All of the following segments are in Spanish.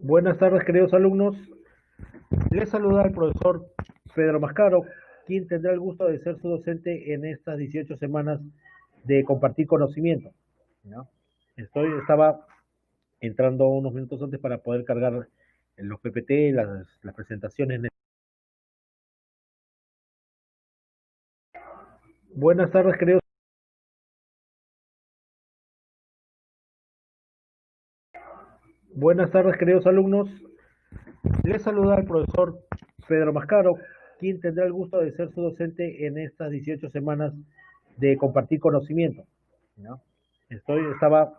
Buenas tardes, queridos alumnos. Les saluda el profesor Pedro Mascaro, quien tendrá el gusto de ser su docente en estas 18 semanas de compartir conocimiento, ¿no? Estaba entrando unos minutos antes para poder cargar los PPT, las presentaciones. Buenas tardes, queridos. Buenas tardes, queridos alumnos. Les saluda el profesor Pedro Mascaro, quien tendrá el gusto de ser su docente en estas 18 semanas de compartir conocimiento, ¿no? Estaba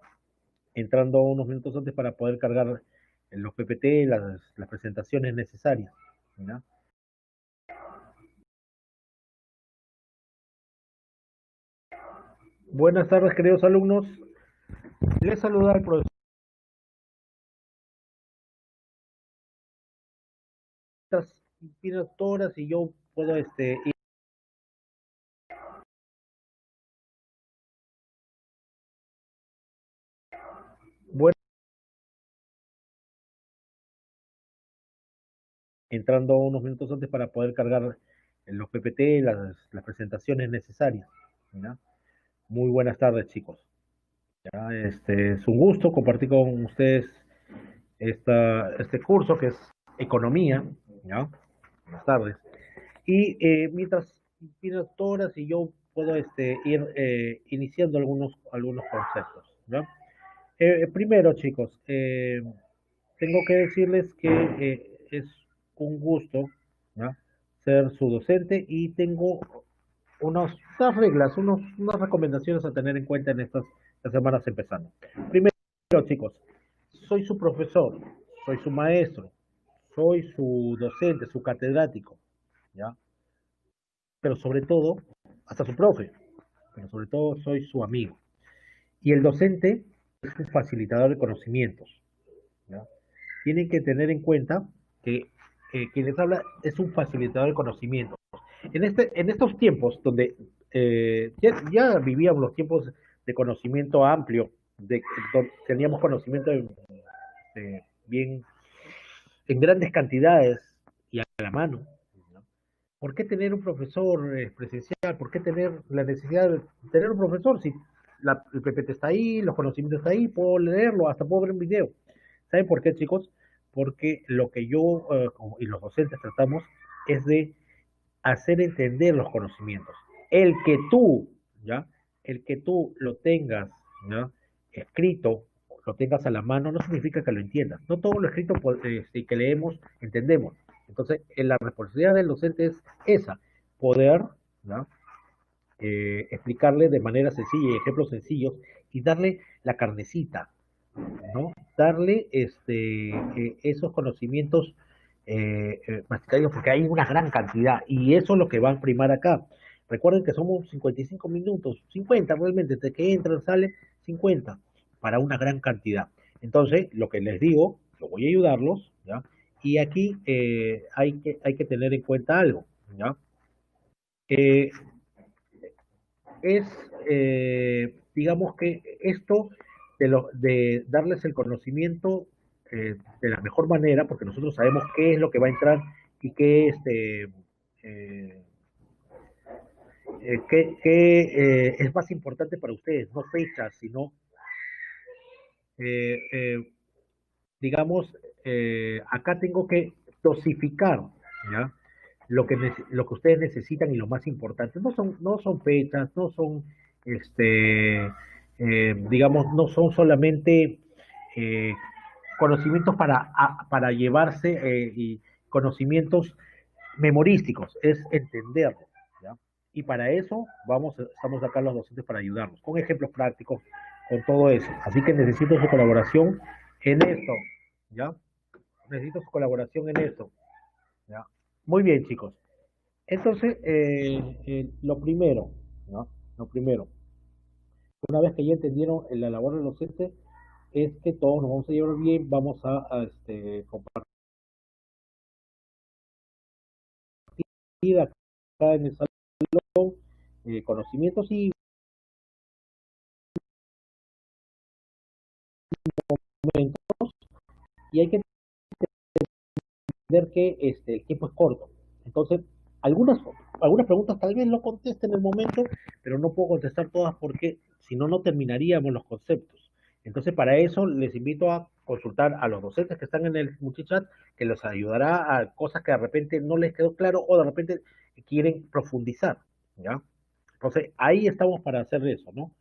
entrando unos minutos antes para poder cargar los PPT, las presentaciones necesarias, ¿no? Buenas tardes, queridos alumnos. Les saluda el profesor Pino Toras y yo puedo ir. Bueno, entrando unos minutos antes para poder cargar los PPT, las presentaciones necesarias, ¿no? Muy buenas tardes, chicos. Ya, es un gusto compartir con ustedes este curso que es economía, ¿no? Buenas tardes. Y mientras Pino Toras y yo puedo ir iniciando algunos conceptos, ¿no? Primero, chicos, tengo que decirles que es un gusto, ¿no?, ser su docente y tengo unas reglas, unas recomendaciones a tener en cuenta en estas semanas empezando. Primero, chicos, soy su profesor, soy su maestro, soy su docente, su catedrático, ¿ya? Pero sobre todo, hasta su profe, pero sobre todo soy su amigo. Y el docente es un facilitador de conocimientos, ¿ya? Tienen que tener en cuenta que quien les habla es un facilitador de conocimientos. En estos tiempos donde ya vivíamos los tiempos de conocimiento amplio, donde teníamos conocimiento bien en grandes cantidades y a la mano, ¿no? ¿Por qué tener un profesor presencial? ¿Por qué tener la necesidad de tener un profesor si el PPT está ahí, los conocimientos están ahí, puedo leerlo, hasta puedo ver un video? ¿Saben por qué, chicos? Porque lo que yo y los docentes tratamos es de hacer entender los conocimientos. El que tú, ¿ya? El que tú lo tengas, ¿ya?, escrito, lo tengas a la mano, no significa que lo entiendas. No todo lo escrito que leemos entendemos. Entonces, la responsabilidad del docente es esa, poder, ¿ya?, explicarle de manera sencilla y ejemplos sencillos y darle la carnecita, ¿no? Darle esos conocimientos masticados, porque hay una gran cantidad y eso es lo que va a primar acá. Recuerden que somos 55 minutos, 50 realmente, desde que entran, salen 50 para una gran cantidad. Entonces, lo que les digo, yo voy a ayudarlos, ¿ya? Y aquí hay que tener en cuenta algo, ¿ya? Eh, es, digamos que esto de darles el conocimiento de la mejor manera, porque nosotros sabemos qué es lo que va a entrar y eh, qué es más importante para ustedes, no fechas, sino, eh, eh, digamos, acá tengo que dosificar, ¿ya?, lo que ustedes necesitan y lo más importante. No son fechas, no son, digamos, no son solamente eh, conocimientos para llevarse y conocimientos memorísticos, es entenderlo, ¿ya? Y para eso estamos acá los docentes para ayudarnos, con ejemplos prácticos, con todo eso. Así que necesito su colaboración en esto, ¿ya? Necesito su colaboración en esto, ¿ya? Muy bien, chicos. Entonces, lo primero, ¿no? Lo primero, una vez que ya entendieron la labor del docente, es que todos nos vamos a llevar bien, vamos compartir acá en el salón conocimientos y momentos, y hay que entender que el tiempo es corto. Entonces, algunas, algunas preguntas tal vez lo conteste en el momento, pero no puedo contestar todas porque si no, no terminaríamos los conceptos. Entonces, para eso les invito a consultar a los docentes que están en el multichat, que les ayudará a cosas que de repente no les quedó claro o de repente quieren profundizar, ¿ya? Entonces, ahí estamos para hacer eso, ¿no?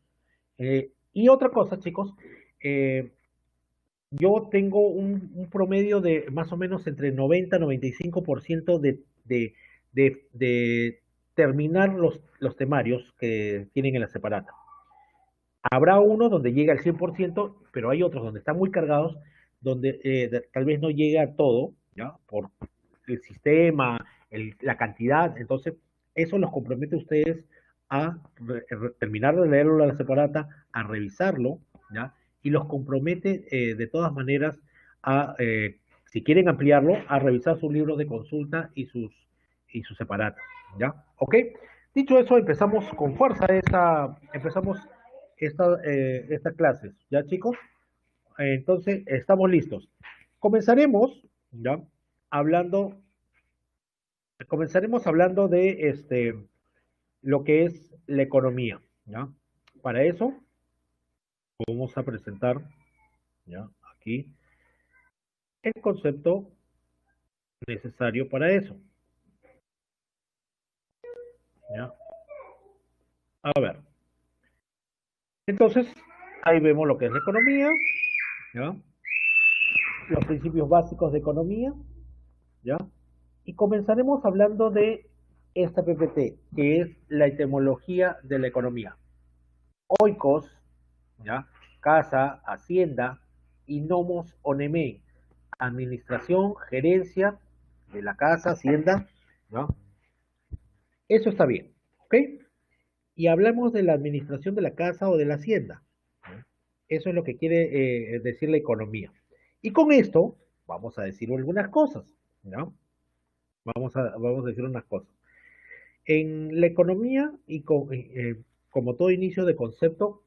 Y otra cosa, chicos, eh, yo tengo un promedio de más o menos entre 90 y 95% de terminar los temarios que tienen en la separata. Habrá uno donde llega al 100%, pero hay otros donde están muy cargados, donde tal vez no llega a todo, ¿ya? Por el sistema, la cantidad. Entonces, eso los compromete a ustedes a terminar de leerlo a la separata, a revisarlo, ¿ya? Y los compromete de todas maneras a, si quieren ampliarlo, a revisar sus libros de consulta y sus separatas, ¿ya? ¿Ok? Dicho eso, empezamos con fuerza esta clase, ¿ya, chicos? Entonces, estamos listos. Comenzaremos, ¿ya? Hablando, comenzaremos hablando de lo que es la economía, ¿ya? Para eso, vamos a presentar, ¿ya? Aquí, el concepto necesario para eso, ¿ya? A ver, entonces, ahí vemos lo que es la economía, ¿ya? Los principios básicos de economía, ¿ya? Y comenzaremos hablando de esta PPT, que es la etimología de la economía. Oikos, ¿ya? Casa, hacienda, y nomos onemei, administración, gerencia de la casa, hacienda, ¿no? Eso está bien, ¿ok? Y hablamos de la administración de la casa o de la hacienda, ¿no? Eso es lo que quiere decir la economía. Y con esto vamos a decir algunas cosas, ¿no? Vamos a decir unas cosas. En la economía y como todo inicio de concepto,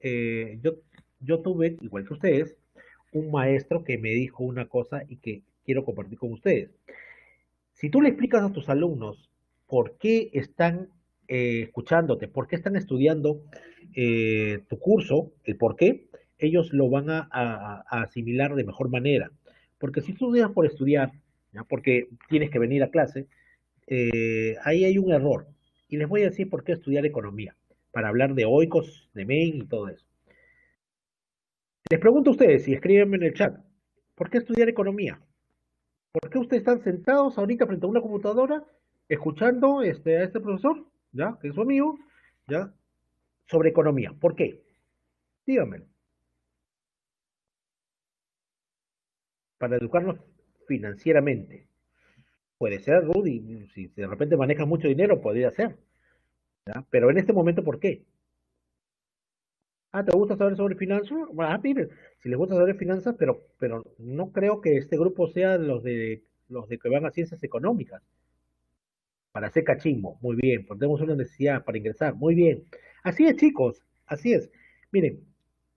yo tuve, igual que ustedes, un maestro que me dijo una cosa y que quiero compartir con ustedes. Si tú le explicas a tus alumnos por qué están escuchándote, por qué están estudiando tu curso, el por qué, ellos lo van a asimilar de mejor manera. Porque si tú estudias por estudiar, ¿ya? Porque tienes que venir a clase, ahí hay un error. Y les voy a decir por qué estudiar economía, para hablar de oikos, de Main y todo eso. Les pregunto a ustedes, y escríbanme en el chat, ¿por qué estudiar economía? ¿Por qué ustedes están sentados ahorita frente a una computadora escuchando a este profesor, ya, que es su amigo, ya, sobre economía? ¿Por qué? Díganmelo. Para educarnos financieramente. Puede ser, Rudy, si de repente manejas mucho dinero, podría ser, ¿ya? Pero en este momento, ¿por qué? Ah, ¿te gusta saber sobre finanzas? Ah, mire, si les gusta saber finanzas, pero no creo que este grupo sea los de que van a ciencias económicas, para hacer cachismo. Muy bien, pues tenemos una necesidad para ingresar. Muy bien. Así es, chicos, así es. Miren,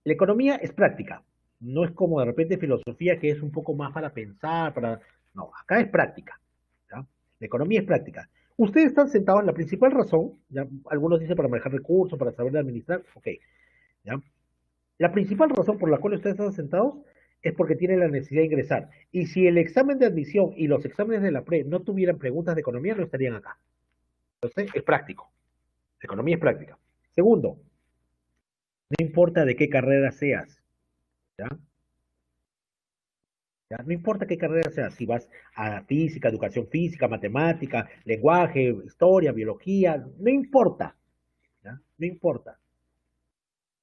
la economía es práctica. No es como de repente filosofía que es un poco más para pensar, para... No, acá es práctica, ¿ya? La economía es práctica. Ustedes están sentados en la principal razón, ¿ya? Algunos dicen para manejar recursos, para saber administrar, ok, ¿ya? La principal razón por la cual ustedes están sentados es porque tienen la necesidad de ingresar. Y si el examen de admisión y los exámenes de la PRE no tuvieran preguntas de economía, no estarían acá. Entonces, es práctico. La economía es práctica. Segundo, no importa de qué carrera seas, ¿ya? ¿Ya? No importa qué carrera seas, si vas a física, educación física, matemática, lenguaje, historia, biología, no importa, ¿ya? No importa,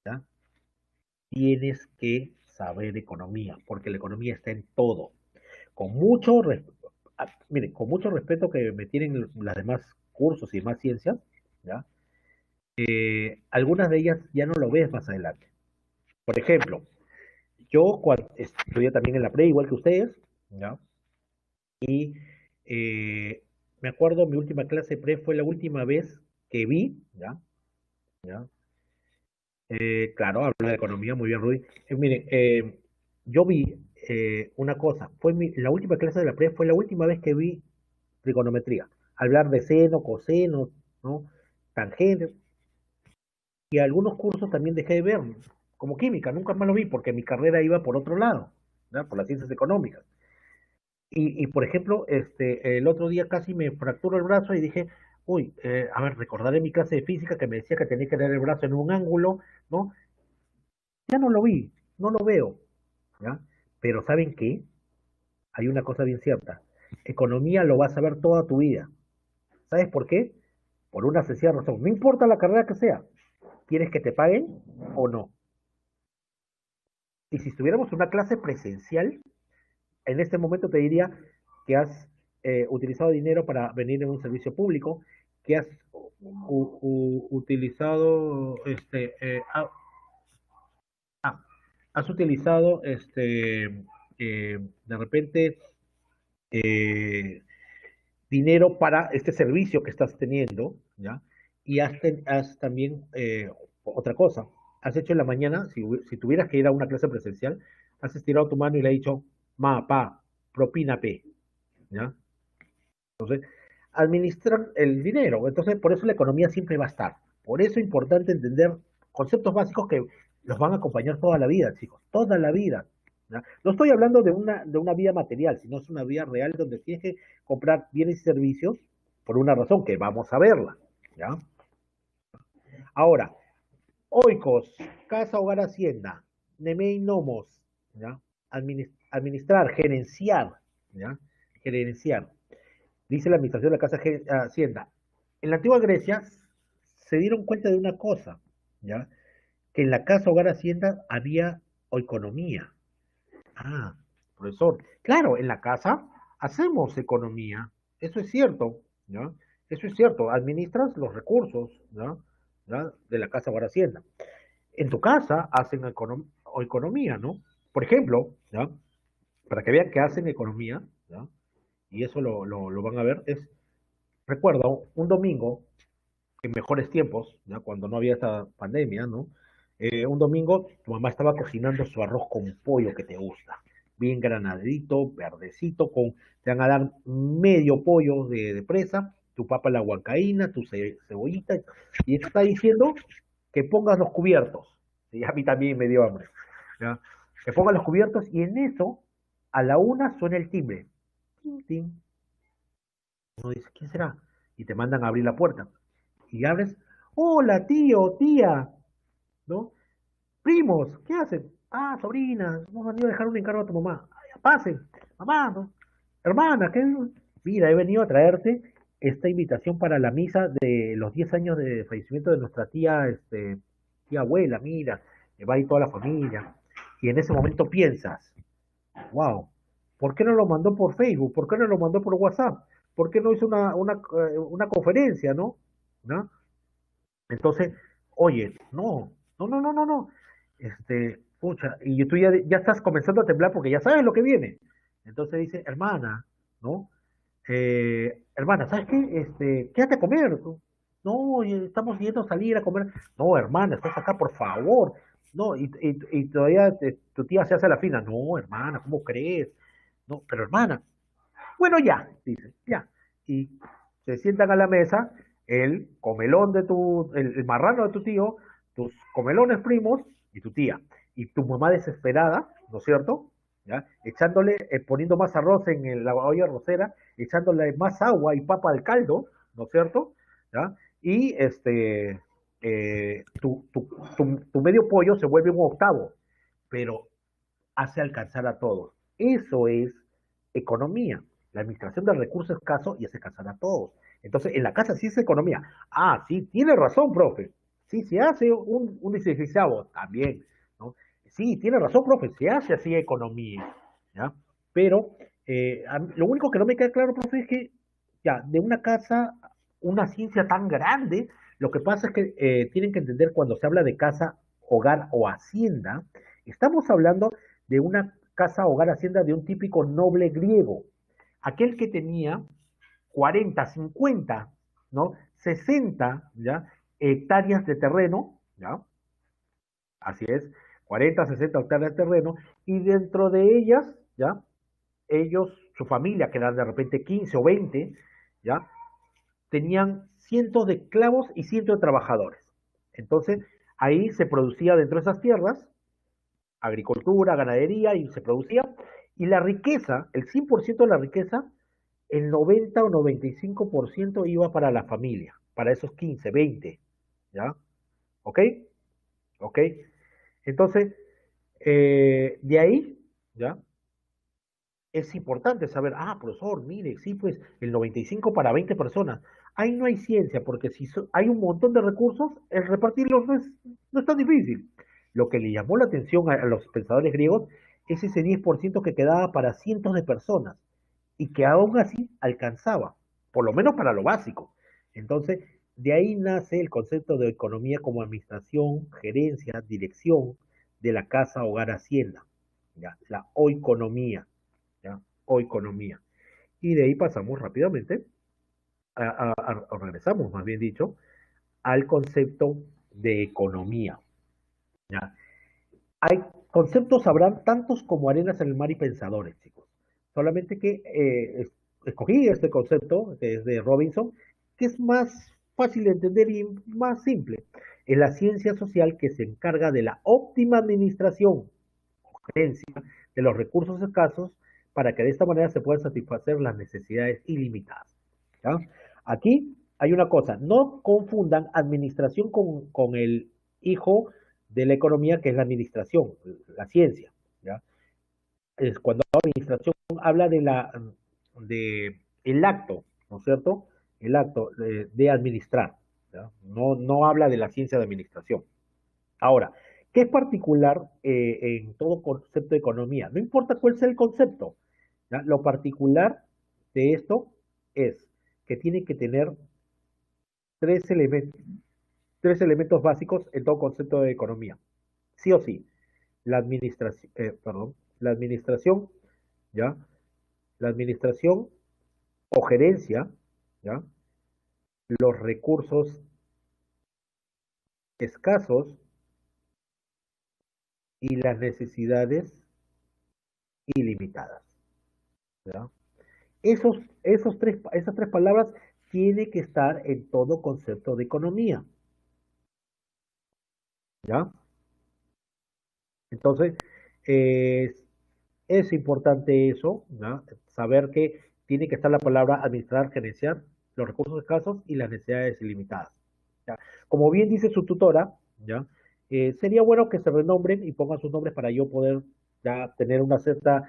¿ya? Tienes que saber economía, porque la economía está en todo. Con mucho, miren, con mucho respeto que me tienen las demás cursos y demás ciencias, ¿ya? Algunas de ellas ya no lo ves más adelante. Por ejemplo, yo cuando estudié también en la pre, igual que ustedes, ¿ya? Y me acuerdo, mi última clase pre fue la última vez que vi, ¿ya? ¿Ya? Claro, habla de economía, muy bien, Rudy. Miren, yo vi una cosa, la última clase de la pre fue la última vez que vi trigonometría. Hablar de seno, coseno, ¿no? Tangentes, y algunos cursos también dejé de ver, como química, nunca más lo vi porque mi carrera iba por otro lado, ¿no? Por las ciencias económicas. Por ejemplo, el otro día casi me fracturó el brazo y dije, uy, a ver, recordaré mi clase de física que me decía que tenía que tener el brazo en un ángulo, ¿no? Ya no lo vi, no lo veo, ¿ya? Pero ¿saben qué? Hay una cosa bien cierta. Economía lo vas a ver toda tu vida. ¿Sabes por qué? Por una sencilla razón. No importa la carrera que sea. ¿Quieres que te paguen o no? Y si estuviéramos en una clase presencial, en este momento te diría que has utilizado dinero para venir en un servicio público, que has utilizado, has utilizado, de repente, eh, dinero para este servicio que estás teniendo, ¿ya? Y has también, otra cosa, has hecho en la mañana, si tuvieras que ir a una clase presencial, has estirado tu mano y le has dicho, ma, pa, propina P, ¿ya? Entonces, administran el dinero. Entonces, por eso la economía siempre va a estar. Por eso es importante entender conceptos básicos que los van a acompañar toda la vida, chicos, toda la vida. ¿Ya? No estoy hablando de una vía material, sino es una vía real donde tienes que comprar bienes y servicios por una razón que vamos a verla. ¿Ya? Ahora, oikos, casa, hogar, hacienda, nemei, nomos, ¿ya? Administrar, gerenciar, ¿ya? Gerenciar. Dice la administración de la Casa Hacienda. En la antigua Grecia se dieron cuenta de una cosa, ¿ya? Que en la Casa Hogar Hacienda había economía. Ah, profesor, claro, en la casa hacemos economía, eso es cierto, ¿ya? Eso es cierto, administras los recursos, ¿ya? ¿Ya? De la Casa Hogar Hacienda. En tu casa hacen economía, ¿no? Por ejemplo, ¿ya? Para que vean que hacen economía, ¿ya? Y eso lo van a ver, recuerdo un domingo, en mejores tiempos, ¿ya? Cuando no había esta pandemia, ¿no? Un domingo tu mamá estaba cocinando su arroz con pollo que te gusta, bien granadito, verdecito, te van a dar medio pollo de presa, tu papa la huancaína, tu cebollita, y te está diciendo que pongas los cubiertos. Y a mí también me dio hambre, ¿ya? Que pongas los cubiertos y en eso, a la una suena el timbre. Tin, tin. Uno dice, ¿quién será? Y te mandan a abrir la puerta. Y abres, hola tío, tía, ¿no? Primos, ¿qué hacen? Ah, sobrina, hemos venido a dejar un encargo a tu mamá. Ay, pasen, mamá, ¿no? Hermana, ¿qué? Mira, he venido a traerte esta invitación para la misa de los 10 años de fallecimiento de nuestra tía, tía abuela, mira, que va ahí toda la familia. Y en ese momento piensas, wow, ¿por qué no lo mandó por Facebook? ¿Por qué no lo mandó por WhatsApp? ¿Por qué no hizo una conferencia, ¿no? ¿No? Entonces, oye, no, no, no, no, no, no. Pucha, y tú ya estás comenzando a temblar porque ya sabes lo que viene. Entonces dice, hermana, ¿no? Hermana, ¿sabes qué? Quédate a comer. Tú. No, oye, estamos yendo a salir a comer. No, hermana, estás acá, por favor. No, y todavía tu tía se hace la fina. No, hermana, ¿cómo crees? No, pero hermana, bueno, ya, dice, ya. Y se sientan a la mesa el comelón el marrano de tu tío, tus comelones primos y tu tía. Y tu mamá desesperada, ¿no es cierto? ¿Ya? Echándole, poniendo más arroz en la olla arrocera, echándole más agua y papa al caldo, ¿no es cierto? ¿Ya? Y tu medio pollo se vuelve un octavo, pero hace alcanzar a todos. Eso es economía. La administración del recurso escaso y hace alcanzar a todos. Entonces, en la casa sí es economía. Ah, sí, tiene razón, profe. Sí, se hace un 16 también, ¿no? Sí, tiene razón, profe, se hace así economía, ¿ya? Pero lo único que no me queda claro, profe, es que, ya, de una casa, una ciencia tan grande, lo que pasa es que tienen que entender cuando se habla de casa, hogar o hacienda, estamos hablando de una casa, hogar, hacienda de un típico noble griego, aquel que tenía 40, 50, ¿no? 60, ¿ya? Hectáreas de terreno, ¿ya? Así es, 40, 60 hectáreas de terreno, y dentro de ellas, ¿ya? Ellos, su familia, que eran de repente 15 o 20, ¿ya? Tenían cientos de esclavos y cientos de trabajadores. Entonces, ahí se producía dentro de esas tierras agricultura, ganadería, y se producía, y la riqueza, el 100% de la riqueza, el 90 o 95% iba para la familia, para esos 15, 20, ¿ya? ¿Ok? ¿Ok? Entonces, de ahí, ¿ya? Es importante saber, profesor, mire, sí, pues el 95 para 20 personas. Ahí no hay ciencia, porque si hay un montón de recursos, el repartirlos no es tan difícil. Lo que le llamó la atención a los pensadores griegos es ese 10% que quedaba para cientos de personas y que aún así alcanzaba, por lo menos para lo básico. Entonces, de ahí nace el concepto de economía como administración, gerencia, dirección de la casa, hogar, hacienda, ¿ya? La oikonomía. ¿Ya? O economía. Y de ahí pasamos rápidamente, o regresamos, más bien dicho, al concepto de economía. ¿Ya? Hay conceptos, habrán tantos como arenas en el mar y pensadores, chicos. Solamente que escogí este concepto, que es de Robinson, que es más fácil de entender y más simple. Es la ciencia social que se encarga de la óptima administración de los recursos escasos para que de esta manera se puedan satisfacer las necesidades ilimitadas. ¿Ya? Aquí hay una cosa, no confundan administración con el hijo de la economía, que es la administración, la ciencia. ¿Ya? Es cuando la administración habla de el acto, ¿no es cierto? El acto de administrar. ¿Ya? No habla de la ciencia de administración. Ahora, ¿qué es particular en todo concepto de economía? No importa cuál sea el concepto, ¿ya? Lo particular de esto es que tiene que tener tres elementos, tres elementos básicos en todo concepto de economía. Sí o sí, la administración, ¿ya? La administración o gerencia, ¿ya? Los recursos escasos y las necesidades ilimitadas, ¿ya? Esas tres palabras tienen que estar en todo concepto de economía, ¿ya? Entonces, es, es importante eso, ¿ya? Saber que tiene que estar la palabra administrar, gerenciar los recursos escasos y las necesidades ilimitadas, ¿ya? Como bien dice su tutora, ¿ya? Sería bueno que se renombren y pongan sus nombres para yo poder ya tener una cierta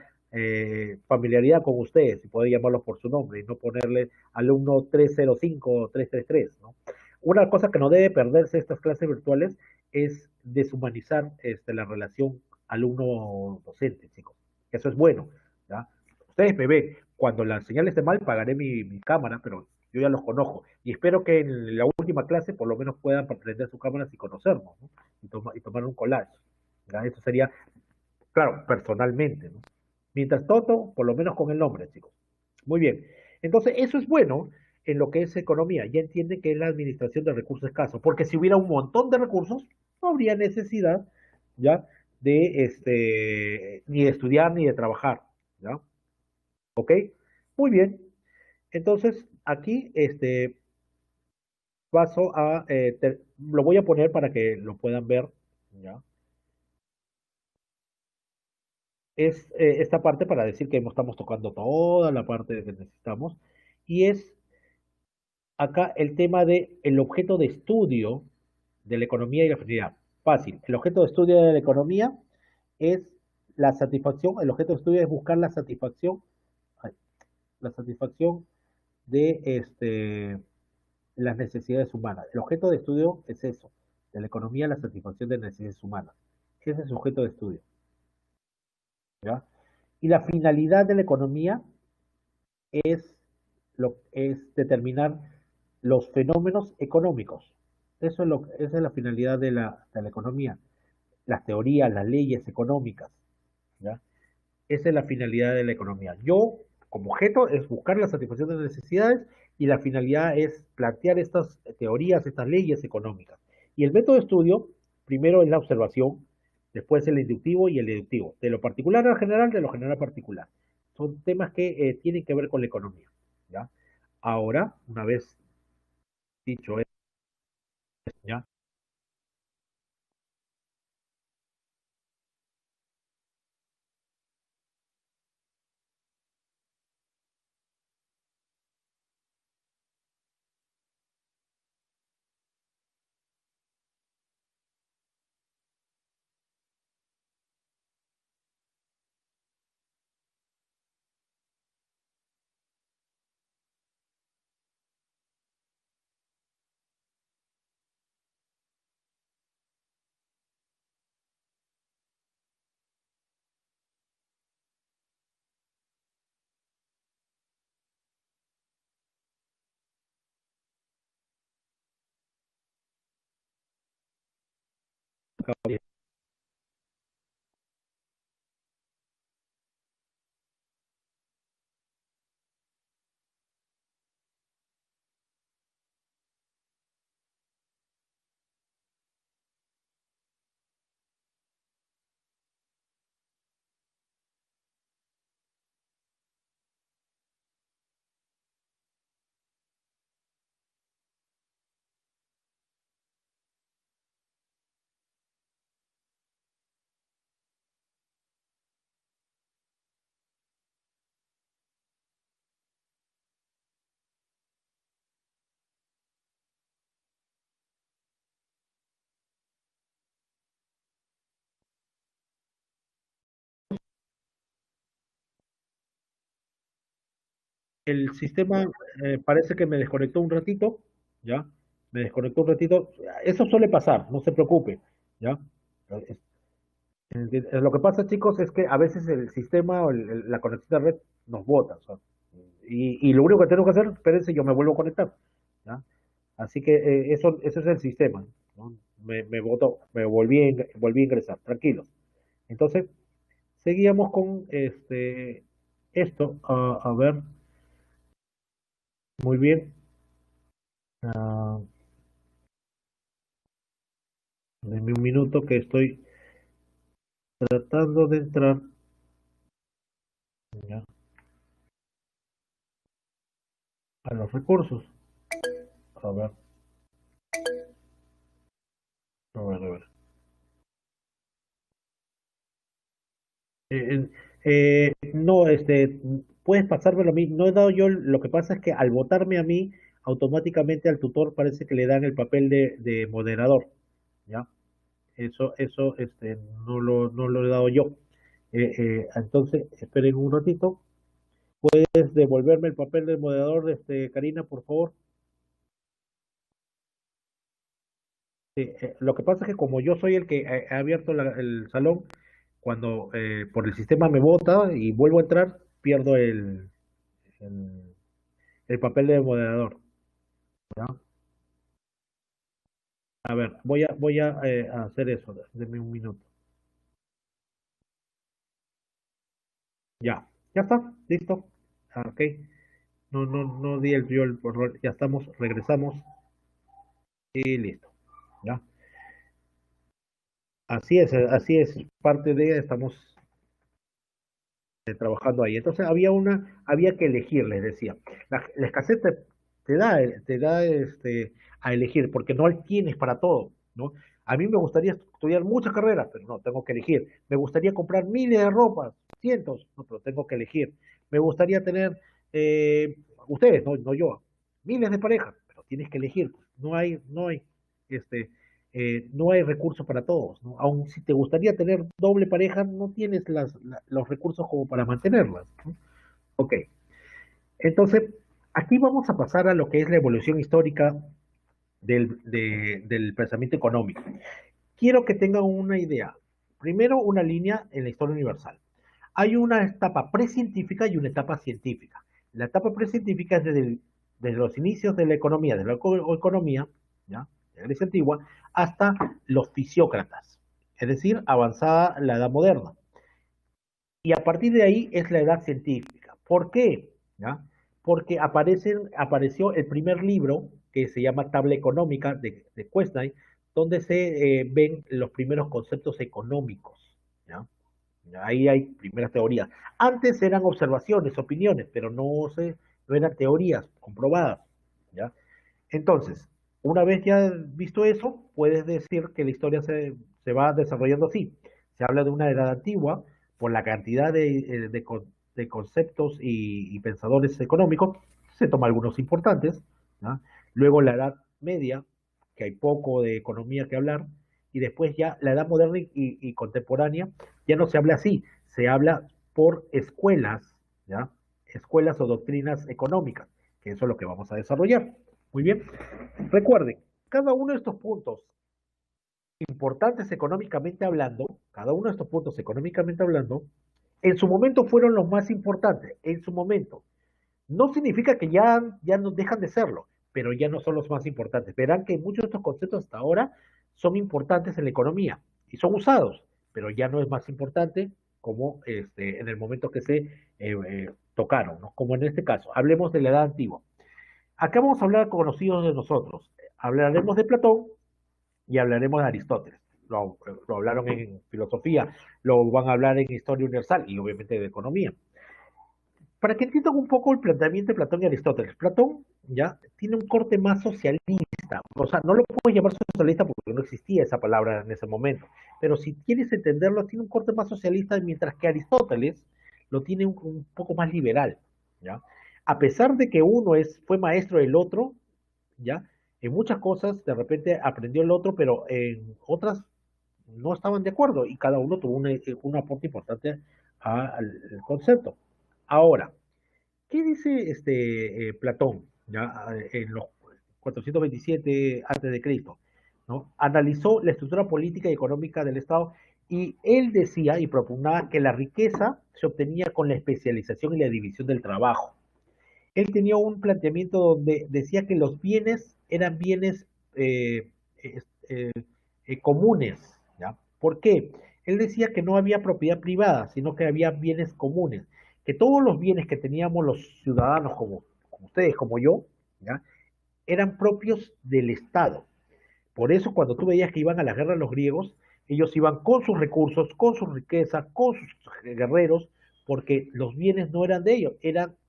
familiaridad con ustedes y poder llamarlos por su nombre y no ponerle alumno 305 o 333, ¿no? Una cosa que no debe perderse estas clases virtuales es deshumanizar la relación alumno-docente, chicos. Eso es bueno, ¿ya? Ustedes me ven, cuando la señal esté mal, pagaré mi cámara, pero yo ya los conozco. Y espero que en la última clase por lo menos puedan prender sus cámaras y conocernos, ¿no? Y tomar un collage. ¿Ya? Eso sería, claro, personalmente, ¿no? Mientras todo, por lo menos con el nombre, chicos. Muy bien. Entonces, eso es bueno en lo que es economía. Ya entienden que es la administración de recursos escasos, porque si hubiera un montón de recursos, no habría necesidad, ¿ya? De ni de estudiar ni de trabajar, ¿ya? ¿Ok? Muy bien. Entonces, aquí, paso a, lo voy a poner para que lo puedan ver, ¿ya? Es esta parte para decir que estamos tocando toda la parte que necesitamos, y es acá el tema de el objeto de estudio de la economía y la finalidad. Fácil. El objeto de estudio de la economía es la satisfacción, el objeto de estudio es buscar ay, la satisfacción de las necesidades humanas. El objeto de estudio es eso, de la economía, la satisfacción de necesidades humanas. Ese es su objeto de estudio, ¿ya? Y la finalidad de la economía es, es determinar los fenómenos económicos. Esa es la finalidad de la economía. Las teorías, las leyes económicas, ¿ya? Esa es la finalidad de la economía. Yo, como objeto, es buscar la satisfacción de necesidades y la finalidad es plantear estas teorías, estas leyes económicas. Y el método de estudio, primero es la observación, después el inductivo y el deductivo, de lo particular al general, de lo general al particular. Son temas que tienen que ver con la economía, ¿ya? Ahora, una vez dicho esto, ¿ya? El sistema parece que me desconectó un ratito, ¿ya? Me desconectó un ratito. Eso suele pasar, no se preocupe, ¿ya? Es- lo que pasa, chicos, es que a veces el sistema o la conexión de red nos bota, o sea, y lo único que tengo que hacer, espérense, yo me vuelvo a conectar, ¿ya? Así que eso es el sistema, ¿no? Me botó, volví a ingresar, tranquilos. Entonces, seguíamos con esto, a ver, muy bien. Ah, denme un minuto que estoy tratando de entrar, ya, a los recursos. A ver, a ver. Eh, no, puedes pasármelo a mí. No he dado yo, lo que pasa es que al votarme a mí, automáticamente al tutor parece que le dan el papel de moderador, ¿ya? Eso, no lo he dado yo. Entonces, esperen un ratito. ¿Puedes devolverme el papel de moderador, Karina, por favor? Sí, lo que pasa es que como yo soy el que ha abierto el salón, cuando por el sistema me vota y vuelvo a entrar, pierdo el, el papel de moderador, ¿ya? A ver, a hacer eso, denme un minuto. Ya está, listo. Ok, no di yo el error, ya estamos, regresamos y listo, ¿ya? Así es, parte de, estamos trabajando ahí. Entonces había que elegir, les decía. La escasez te da a elegir, porque no tienes para todo, ¿no? A mí me gustaría estudiar muchas carreras, pero no, tengo que elegir. Me gustaría comprar miles de ropas, cientos, no, pero tengo que elegir. Me gustaría tener, ustedes, no yo, miles de parejas, pero tienes que elegir. Pues. Este, no hay recursos para todos, ¿no? Aun si te gustaría tener doble pareja, no tienes los recursos como para mantenerlas, ¿no? Ok, entonces aquí vamos a pasar a lo que es la evolución histórica del pensamiento económico. Quiero que tengan una idea. Primero, una línea en la historia universal. Hay una etapa precientífica y una etapa científica. La etapa precientífica es desde los inicios de la economía, de la economía, ¿ya? De la Grecia antigua, hasta los fisiócratas, es decir, avanzada la edad moderna. Y a partir de ahí es la edad científica. ¿Por qué? ¿Ya? Porque apareció el primer libro que se llama Tabla Económica de Quesnay, donde se ven los primeros conceptos económicos, ¿ya? Ahí hay primeras teorías. Antes eran observaciones, opiniones, pero no eran teorías comprobadas, ¿ya? Entonces, una vez ya visto eso, puedes decir que la historia se va desarrollando así. Se habla de una edad antigua por la cantidad de conceptos y pensadores económicos, se toma algunos importantes, ¿no? Luego la edad media, que hay poco de economía que hablar, y después ya la edad moderna y contemporánea, ya no se habla así, se habla por escuelas, ¿ya? Escuelas o doctrinas económicas, que eso es lo que vamos a desarrollar. Muy bien. Recuerden, cada uno de estos puntos importantes económicamente hablando, cada uno de estos puntos económicamente hablando, en su momento fueron los más importantes, en su momento. No significa que ya no dejan de serlo, pero ya no son los más importantes. Verán que muchos de estos conceptos hasta ahora son importantes en la economía y son usados, pero ya no es más importante como en el momento que se tocaron, ¿no? Como en este caso. Hablemos de la edad antigua. Acá vamos a hablar conocidos de nosotros. Hablaremos de Platón y hablaremos de Aristóteles. Lo hablaron en filosofía, lo van a hablar en historia universal y obviamente de economía. Para que entiendan un poco el planteamiento de Platón y Aristóteles, Platón ya tiene un corte más socialista, o sea, no lo puedes llamar socialista porque no existía esa palabra en ese momento, pero si quieres entenderlo, tiene un corte más socialista, mientras que Aristóteles lo tiene un poco más liberal, ¿ya? A pesar de que uno fue maestro del otro, ¿ya? En muchas cosas de repente aprendió el otro, pero en otras no estaban de acuerdo y cada uno tuvo un aporte importante al concepto. Ahora, ¿qué dice Platón, ya, en los 427 antes de Cristo? ¿No? Analizó la estructura política y económica del Estado y él decía y propugnaba que la riqueza se obtenía con la especialización y la división del trabajo. Él tenía un planteamiento donde decía que los bienes eran bienes eh, eh, comunes, ¿ya? ¿Por qué? Él decía que no había propiedad privada, sino que había bienes comunes, que todos los bienes que teníamos los ciudadanos, como ustedes, como yo, ¿ya? Eran propios del Estado. Por eso cuando tú veías que iban a la guerra los griegos, ellos iban con sus recursos, con su riqueza, con sus guerreros, porque los bienes no eran de ellos,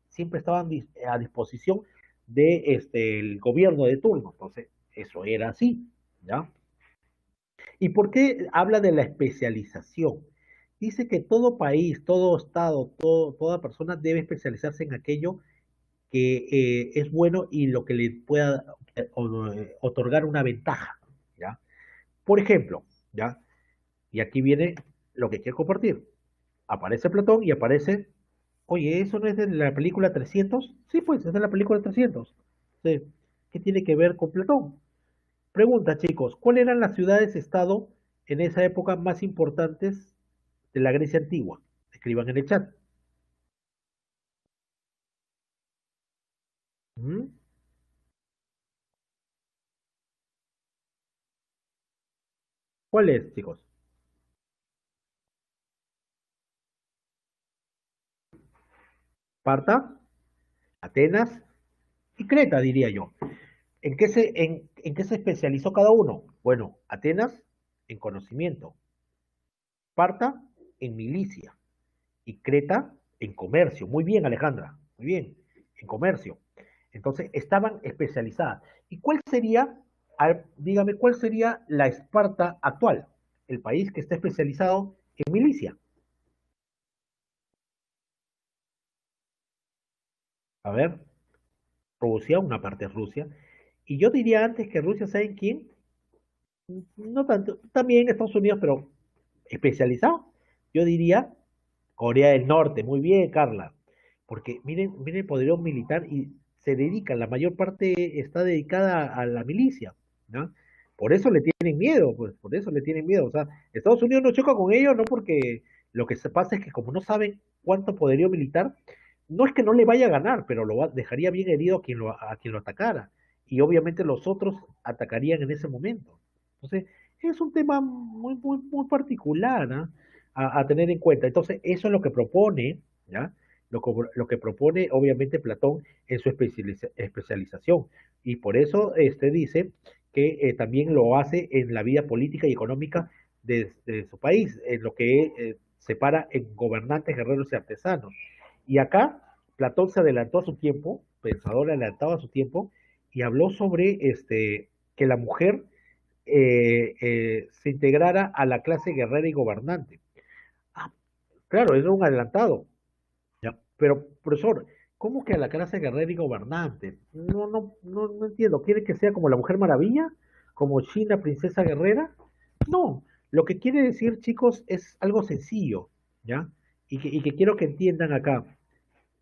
siempre estaban a disposición de el gobierno de turno. Entonces, eso era así, ¿ya? ¿Y por qué habla de la especialización? Dice que todo país, todo estado, toda persona debe especializarse en aquello que es bueno y lo que le pueda otorgar una ventaja, ¿ya? Por ejemplo, ¿ya? Y aquí viene lo que quiero compartir. Aparece Platón y aparece, oye, ¿eso no es de la película 300? Sí, pues, es de la película 300. Sí. ¿Qué tiene que ver con Platón? Pregunta, chicos, ¿cuáles eran las ciudades-estado en esa época más importantes de la Grecia antigua? Escriban en el chat. ¿Mm? ¿Cuál es, chicos? Esparta, Atenas y Creta, diría yo. ¿En qué se especializó cada uno? Bueno, Atenas en conocimiento, Esparta en milicia y Creta en comercio. Muy bien, Alejandra, muy bien, en comercio. Entonces, estaban especializadas. ¿Y cuál sería, dígame, cuál sería la Esparta actual? El país que está especializado en milicia. A ver, Rusia, una parte es Rusia. Y yo diría antes que Rusia, ¿saben quién? No tanto, también Estados Unidos, pero especializado. Yo diría Corea del Norte, muy bien, Carla. Porque miren el poderío militar y se dedican, la mayor parte está dedicada a la milicia, ¿no? Por eso le tienen miedo, pues, por eso le tienen miedo. O sea, Estados Unidos no choca con ellos, no porque lo que se pasa es que como no saben cuánto poderío militar, no es que no le vaya a ganar, pero dejaría bien herido a quien lo atacara. Y obviamente los otros atacarían en ese momento. Entonces, es un tema muy particular, ¿ah? A tener en cuenta. Entonces, eso es lo que propone, ¿ya? Lo que propone, obviamente, Platón en su especialización. Y por eso dice que también lo hace en la vida política y económica de su país, en lo que separa en gobernantes, guerreros y artesanos. Y acá Platón se adelantó a su tiempo, pensador adelantado a su tiempo, y habló sobre que la mujer se integrara a la clase guerrera y gobernante. Ah, claro, era un adelantado, ¿ya? Pero, profesor, ¿cómo que a la clase guerrera y gobernante? No entiendo. ¿Quiere que sea como la Mujer Maravilla? ¿Como China, princesa guerrera? No, lo que quiere decir, chicos, es algo sencillo, ¿ya? Y que quiero que entiendan acá.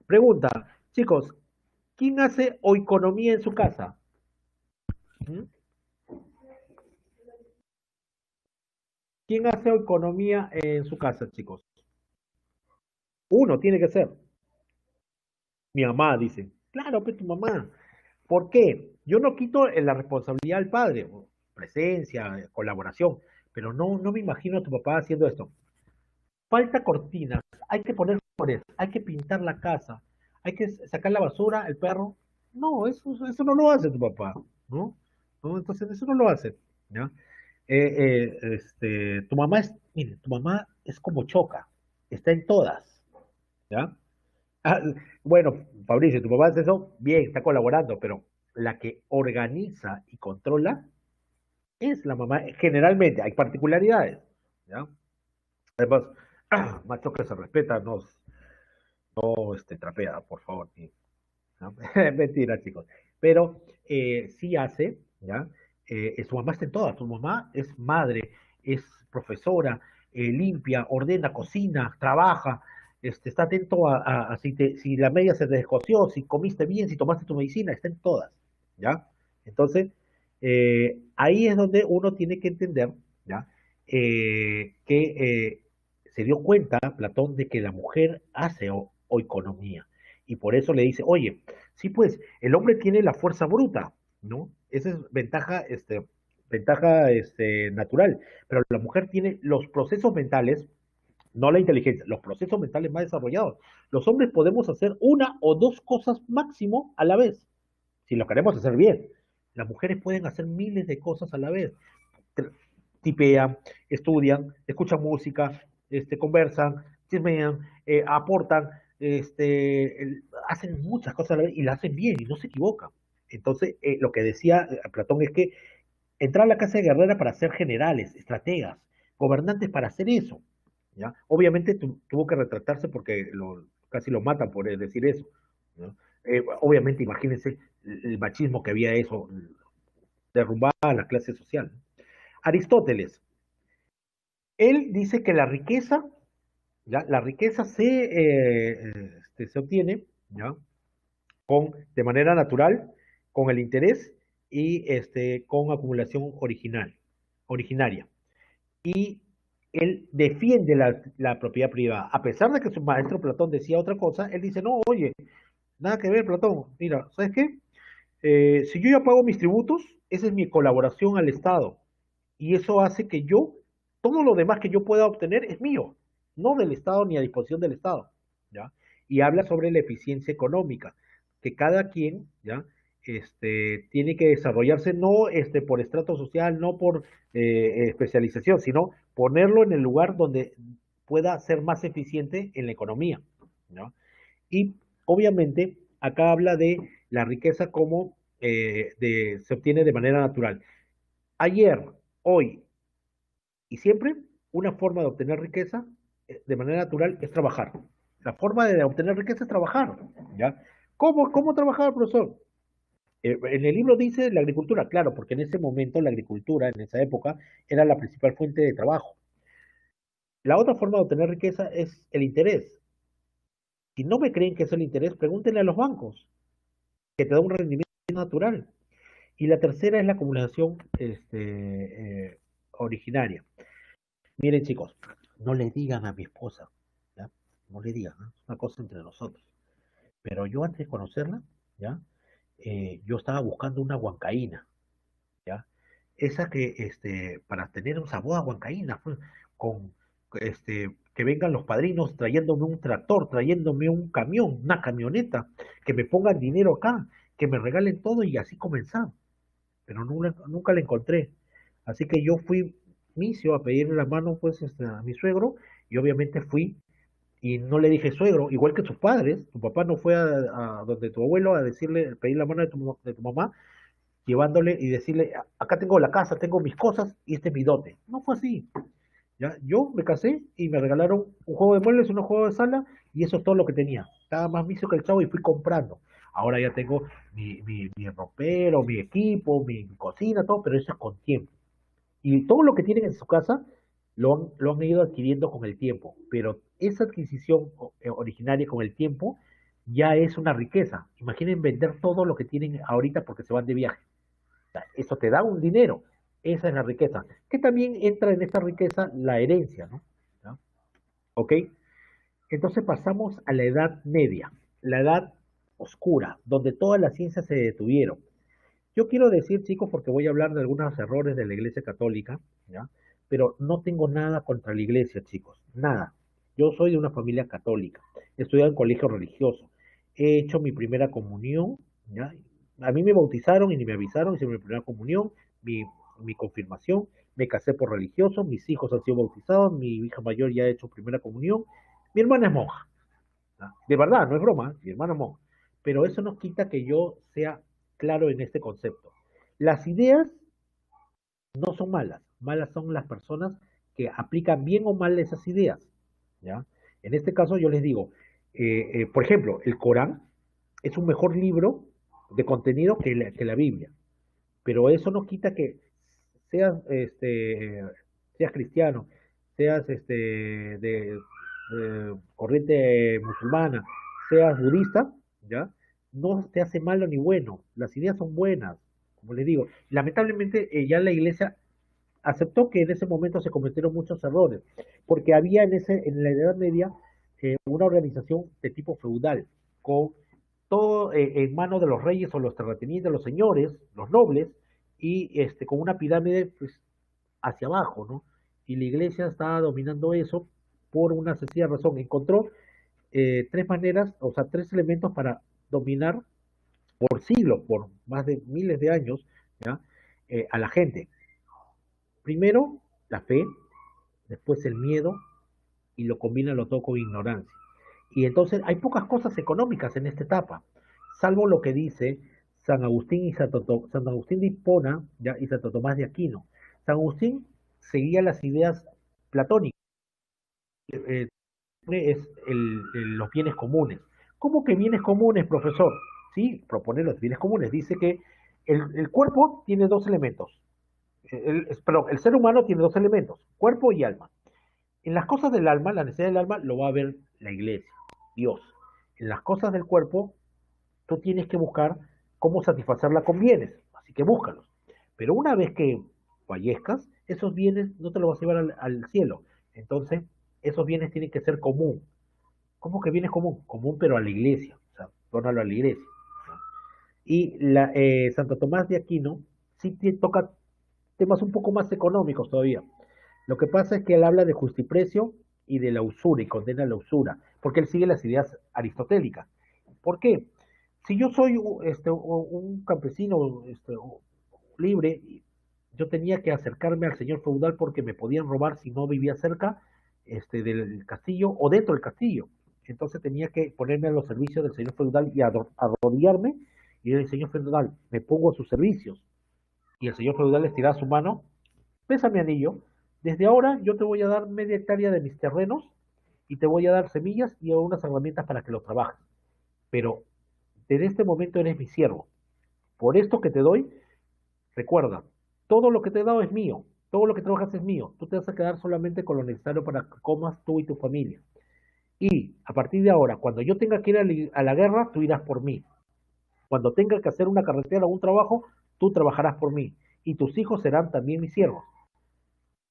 Pregunta, chicos, ¿quién hace oikonomía en su casa? ¿Mm? ¿Quién hace oikonomía en su casa, chicos? Uno tiene que ser. Mi mamá, dice. Claro, pues tu mamá. ¿Por qué? Yo no quito la responsabilidad al padre, presencia, colaboración, pero no me imagino a tu papá haciendo esto. Falta cortinas, hay que poner flores, hay que pintar la casa, hay que sacar la basura, el perro. No, eso no lo hace tu papá, ¿no? ¿No? Entonces eso no lo hace, ¿ya? Tu mamá mire, tu mamá es como Choca, está en todas, ¿ya? Ah, bueno, Fabricio, tu papá hace eso, bien, está colaborando, pero la que organiza y controla es la mamá. Generalmente, hay particularidades, ¿ya? Además, macho que se respeta, no trapea, por favor. ¿No? Mentira, chicos. Pero sí hace, ¿ya? Su mamá está en todas. Su mamá es madre, es profesora, limpia, ordena, cocina, trabaja, está atento a si la media se te descoció, si comiste bien, si tomaste tu medicina, está en todas, ¿ya? Entonces, ahí es donde uno tiene que entender, ¿ya? Que se dio cuenta Platón de que la mujer hace oikonomía y por eso le dice, oye, sí, pues el hombre tiene la fuerza bruta, ¿no? Esa es ventaja natural, pero la mujer tiene los procesos mentales, no la inteligencia, los procesos mentales más desarrollados. Los hombres podemos hacer una o dos cosas máximo a la vez, si lo queremos hacer bien. Las mujeres pueden hacer miles de cosas a la vez. Tipean, estudian, escuchan música, conversan, chismean, aportan, hacen muchas cosas a la vez y la hacen bien y no se equivocan. Entonces, lo que decía Platón es que entrar a la casa de guerrera para ser generales, estrategas, gobernantes para hacer eso. ¿Ya? Obviamente tuvo que retractarse porque casi lo matan por decir eso. ¿No? Obviamente, imagínense el machismo que había eso, derrumbaba a la clase social. Aristóteles, él dice que la riqueza, ¿ya? La riqueza se obtiene, ¿ya? De manera natural, con el interés y con acumulación originaria. Y él defiende la propiedad privada. A pesar de que su maestro Platón decía otra cosa, él dice, no, oye, nada que ver, Platón. Mira, ¿sabes qué? Si yo ya pago mis tributos, esa es mi colaboración al Estado. Y eso hace que todo lo demás que yo pueda obtener es mío, no del Estado ni a disposición del Estado, ¿ya? Y habla sobre la eficiencia económica, que cada quien, ¿ya? Tiene que desarrollarse no por estrato social, no por especialización, sino ponerlo en el lugar donde pueda ser más eficiente en la economía, ¿no? Y obviamente acá habla de la riqueza como se obtiene de manera natural. Ayer, hoy y siempre, una forma de obtener riqueza de manera natural es trabajar. La forma de obtener riqueza es trabajar, ¿ya? ¿Cómo trabajar, profesor? En el libro dice la agricultura, claro, porque en ese momento la agricultura, en esa época, era la principal fuente de trabajo. La otra forma de obtener riqueza es el interés. Si no me creen que es el interés, pregúntenle a los bancos, que te da un rendimiento natural. Y la tercera es la acumulación originaria. Miren, chicos, no le digan a mi esposa, ¿ya? No le digan, ¿no? Es una cosa entre nosotros. Pero yo antes de conocerla, ¿ya? Yo estaba buscando una huancaína, ¿ya? Esa para tener un sabor a huancaína, pues, con, que vengan los padrinos trayéndome un tractor, trayéndome un camión, una camioneta, que me pongan dinero acá, que me regalen todo y así comenzar. pero nunca la encontré. Así que yo fui misio a pedirle la mano pues a mi suegro y obviamente fui y no le dije suegro, igual que tus padres, tu papá no fue a donde tu abuelo a decirle, pedir la mano de tu mamá, llevándole y decirle, acá tengo la casa, tengo mis cosas y este es mi dote. No fue así. ¿Ya? Yo me casé y me regalaron un juego de muebles, un juego de sala y eso es todo lo que tenía. Estaba más vicio que el chavo y fui comprando. Ahora ya tengo mi ropero, mi equipo, mi cocina, todo, pero eso es con tiempo. Y todo lo que tienen en su casa lo han ido adquiriendo con el tiempo, pero esa adquisición originaria con el tiempo ya es una riqueza. Imaginen vender todo lo que tienen ahorita porque se van de viaje. Eso te da un dinero. Esa es la riqueza. Que también entra en esta riqueza la herencia, ¿no? ¿Ya? ¿Ok? Entonces pasamos a la Edad Media, la Edad Oscura, donde todas las ciencias se detuvieron. Yo quiero decir, chicos, porque voy a hablar de algunos errores de la Iglesia Católica, ¿ya? Pero no tengo nada contra la Iglesia, chicos, nada. Yo soy de una familia católica, he estudiado en colegio religioso, he hecho mi primera comunión, ¿ya? A mí me bautizaron y ni me avisaron, hice mi primera comunión, mi, mi confirmación, me casé por religioso, mis hijos han sido bautizados, mi hija mayor ya ha hecho primera comunión, mi hermana es monja, ¿ya? De verdad, no es broma, mi hermana es monja. Pero eso no quita que yo sea claro en este concepto. Las ideas no son malas, malas son las personas que aplican bien o mal esas ideas, ¿ya? En este caso yo les digo, por ejemplo, el Corán es un mejor libro de contenido que la Biblia, pero eso no quita que seas, seas cristiano, seas de corriente musulmana, seas budista, ¿ya? No te hace malo ni bueno, las ideas son buenas, como les digo. Lamentablemente ya la iglesia aceptó que en ese momento se cometieron muchos errores, porque había en la Edad Media una organización de tipo feudal, con todo en manos de los reyes o los terratenientes, los señores, los nobles, y con una pirámide pues, hacia abajo, ¿no? Y la iglesia estaba dominando eso por una sencilla razón. Encontró tres maneras, o sea, tres elementos para dominar por siglos, por más de miles de años, ¿ya? A la gente. Primero, la fe, después el miedo, y lo combina lo todo con ignorancia. Y entonces hay pocas cosas económicas en esta etapa, salvo lo que dice San Agustín y San Agustín de Hipona, ¿ya? Y Santo Tomás de Aquino. San Agustín seguía las ideas platónicas, eh, es los bienes comunes. ¿Cómo que bienes comunes, profesor? Sí, proponer los bienes comunes. Dice que el cuerpo tiene dos elementos. Perdón, el ser humano tiene dos elementos, cuerpo y alma. En las cosas del alma, la necesidad del alma lo va a ver la iglesia, Dios. En las cosas del cuerpo, tú tienes que buscar cómo satisfacerla con bienes, así que búscalos. Pero una vez que fallezcas, esos bienes no te los vas a llevar al cielo. Entonces, esos bienes tienen que ser común. ¿Cómo que bienes común? Común, pero a la iglesia. O sea, dónalo a la iglesia. ¿No? Y Santo Tomás de Aquino sí toca temas un poco más económicos todavía. Lo que pasa es que él habla de justiprecio y de la usura y condena la usura, porque él sigue las ideas aristotélicas. ¿Por qué? Si yo soy un campesino libre, yo tenía que acercarme al señor feudal porque me podían robar si no vivía cerca del castillo o dentro del castillo. Entonces tenía que ponerme a los servicios del señor feudal y arrodillarme y decir, señor feudal, me pongo a sus servicios. Y el señor feudal estiraba su mano, pesa mi anillo, desde ahora yo te voy a dar media hectárea de mis terrenos y te voy a dar semillas y unas herramientas para que los trabajes. Pero desde este momento eres mi siervo. Por esto que te doy, recuerda, todo lo que te he dado es mío, todo lo que trabajas es mío. Tú te vas a quedar solamente con lo necesario para que comas tú y tu familia. Y a partir de ahora, cuando yo tenga que ir a la guerra, tú irás por mí. Cuando tenga que hacer una carretera o un trabajo, tú trabajarás por mí. Y tus hijos serán también mis siervos.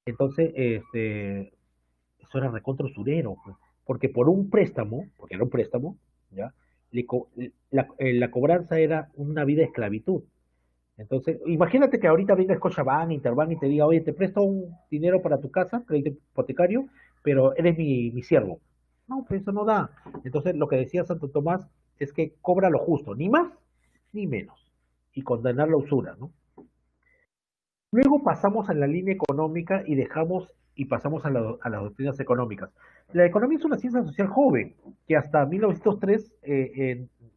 Entonces, eso era recontra usurero, pues, porque por un préstamo, porque era un préstamo, ¿ya? La cobranza era una vida de esclavitud. Entonces, imagínate que ahorita venga Scotiabank, Interbank y te diga, oye, te presto un dinero para tu casa, crédito hipotecario, pero eres mi siervo. No, pues eso no da. Entonces, lo que decía Santo Tomás es que cobra lo justo, ni más ni menos, y condenar la usura, ¿no? Luego pasamos a la línea económica y dejamos y pasamos a las doctrinas económicas. La economía es una ciencia social joven que hasta 1903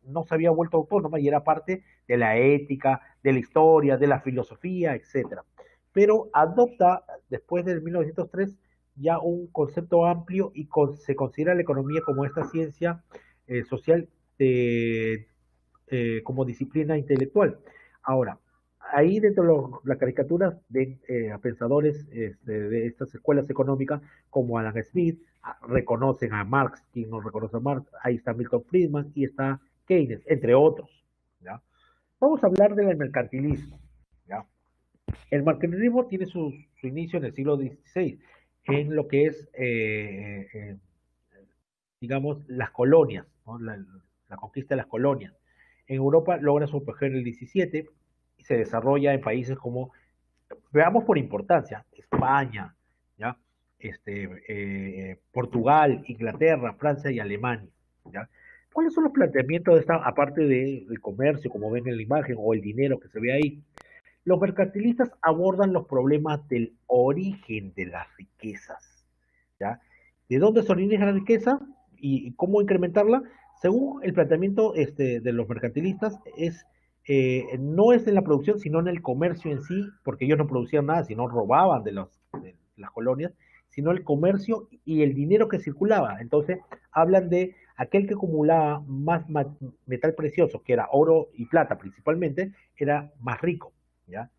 no se había vuelto autónoma y era parte de la ética, de la historia, de la filosofía, etcétera. Pero adopta después del 1903 ya un concepto amplio y se considera la economía como esta ciencia social como disciplina intelectual. Ahora, ahí dentro de la caricatura ven a pensadores de estas escuelas económicas como Alan Smith, reconocen a Marx, quien no reconoce a Marx, ahí está Milton Friedman y está Keynes, entre otros. ¿Ya? Vamos a hablar del mercantilismo. ¿Ya? El mercantilismo tiene su inicio en el siglo XVI, en lo que es, digamos, las colonias, ¿no? La conquista de las colonias. En Europa logra su apogeo en el 17 y se desarrolla en países como, veamos por importancia, España, ¿ya? Portugal, Inglaterra, Francia y Alemania. ¿Ya? ¿Cuáles son los planteamientos de esta, aparte del comercio, como ven en la imagen, o el dinero que se ve ahí? Los mercantilistas abordan los problemas del origen de las riquezas. ¿Ya? ¿De dónde se origina la riqueza y cómo incrementarla? Según el planteamiento de los mercantilistas, no es en la producción, sino en el comercio en sí, porque ellos no producían nada, sino robaban de las colonias, sino el comercio y el dinero que circulaba. Entonces, hablan de aquel que acumulaba más metal precioso, que era oro y plata principalmente, era más rico. ¿Ya?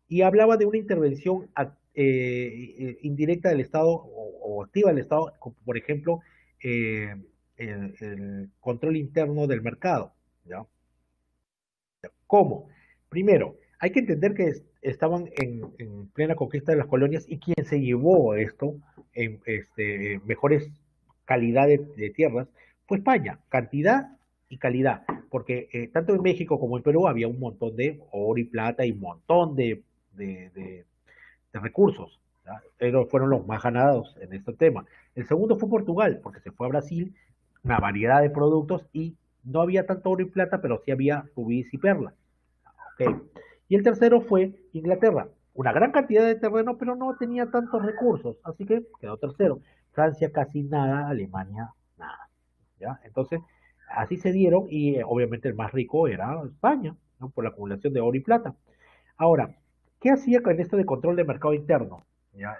Y hablaba de una intervención indirecta del Estado o activa del Estado, como por ejemplo, eh, el control interno del mercado. ¿Ya? ¿Cómo? Primero, hay que entender que estaban en plena conquista de las colonias y quien se llevó esto en mejores calidades de tierras fue España, cantidad y calidad, porque tanto en México como en Perú había un montón de oro y plata y un montón de, de- de recursos, ¿ya? Pero fueron los más ganados en este tema. El segundo fue Portugal, porque se fue a Brasil, una variedad de productos y no había tanto oro y plata, pero sí había rubíes y perlas. Okay. Y el tercero fue Inglaterra, una gran cantidad de terreno, pero no tenía tantos recursos, así que quedó tercero. Francia casi nada, Alemania nada. ¿Ya? Entonces, así se dieron y obviamente el más rico era España, ¿no? Por la acumulación de oro y plata. Ahora, ¿qué hacía con esto de control de mercado interno? ¿Ya?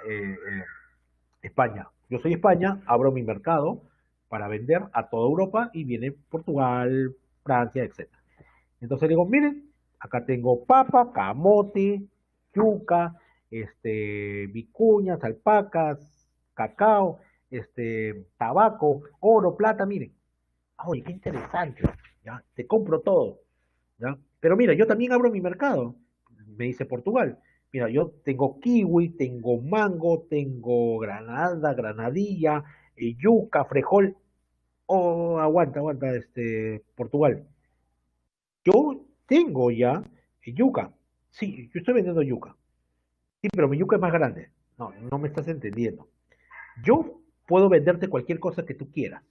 España. Yo soy España, abro mi mercado para vender a toda Europa y viene Portugal, Francia, etcétera. Entonces digo, miren, acá tengo papa, camote, yuca, vicuñas, alpacas, cacao, tabaco, oro, plata, miren. Ah, oye, qué interesante, ya, te compro todo, ¿ya? Pero mira, yo también abro mi mercado, me dice Portugal. Mira, yo tengo kiwi, tengo mango, tengo granada, granadilla, yuca, frejol. Oh, aguanta, aguanta, Portugal. Yo tengo ya yuca. Sí, yo estoy vendiendo yuca. Sí, pero mi yuca es más grande. No, no me estás entendiendo. Yo puedo venderte cualquier cosa que tú quieras.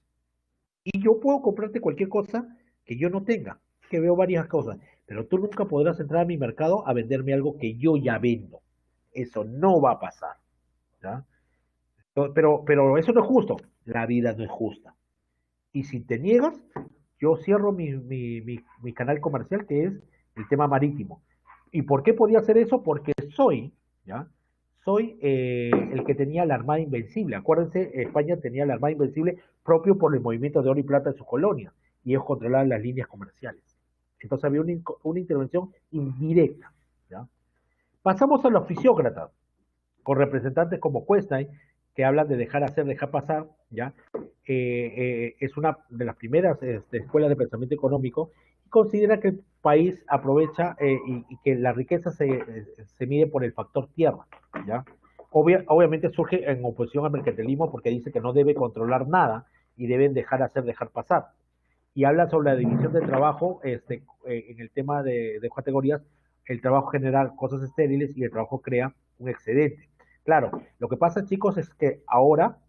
Y yo puedo comprarte cualquier cosa que yo no tenga. Que veo varias cosas. Pero tú nunca podrás entrar a mi mercado a venderme algo que yo ya vendo. Eso no va a pasar. ¿Ya? Pero eso no es justo. La vida no es justa. Y si te niegas, yo cierro mi canal comercial, que es el tema marítimo. ¿Y por qué podía hacer eso? Porque ¿ya? Soy el que tenía la Armada Invencible. Acuérdense, España tenía la Armada Invencible propio por el movimiento de oro y plata en sus colonias, y ellos controlaban las líneas comerciales. Entonces había una intervención indirecta, ¿ya? Pasamos a los fisiócratas con representantes como Cuesta, que hablan de dejar hacer, dejar pasar, ¿ya? Es una de las primeras escuelas de pensamiento económico y considera que el país aprovecha y que la riqueza se mide por el factor tierra, ¿ya? Obviamente surge en oposición al mercantilismo porque dice que no debe controlar nada y deben dejar hacer, dejar pasar. Y habla sobre la división del trabajo en el tema de categorías, el trabajo genera cosas estériles y el trabajo crea un excedente. Claro, lo que pasa, chicos, es que ahora,